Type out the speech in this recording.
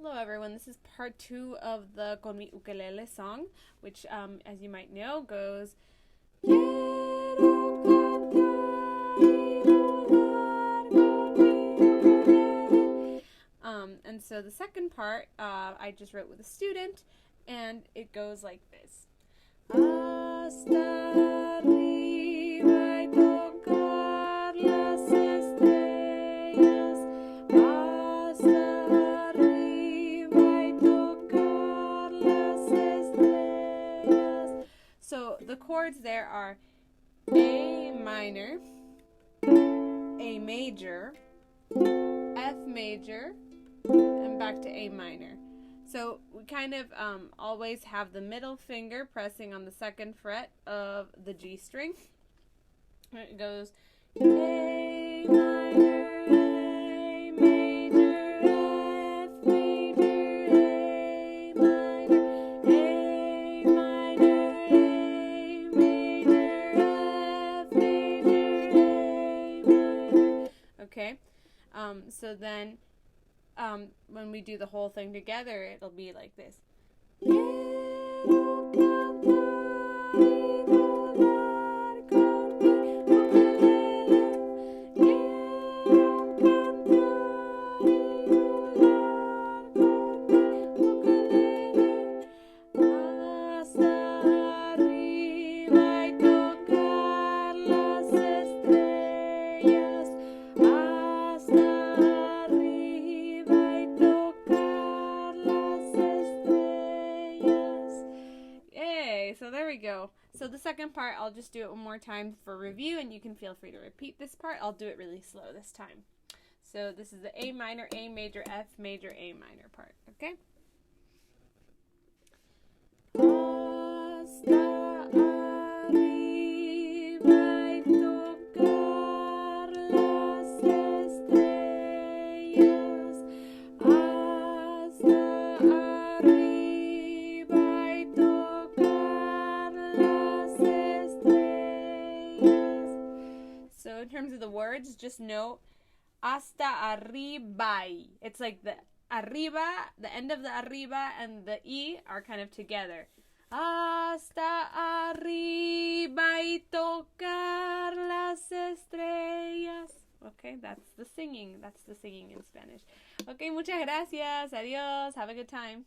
Hello everyone, this is part 2 of the Con mi ukulele song, which as you might know goes and so the second part I just wrote with a student, and it goes like this. Hasta arriba y tocar las estrellas, hasta arriba y tocar las estrellas. So the chords there are A minor, A major, F major, and back to A minor. So we kind of always have the middle finger pressing on the second fret of the G string. It goes A minor, A major, F major, A minor, A minor, A major, F major, A minor. Okay, so then when we do the whole thing together, it'll be like this. So there we go. So the second part, I'll just do it one more time for review, and you can feel free to repeat this part. I'll do it really slow this time. So this is the A minor, A major, F major, A minor part, okay? Hasta arriba y tocar las estrellas, hasta arriba y tocar las estrellas. So in terms of the words, just note hasta arriba. It's like the arriba, the end of the arriba and the I are kind of together. Hasta arriba y tocar las estrellas. Okay, that's the singing. That's the singing in Spanish. Okay, muchas gracias. Adiós. Have a good time.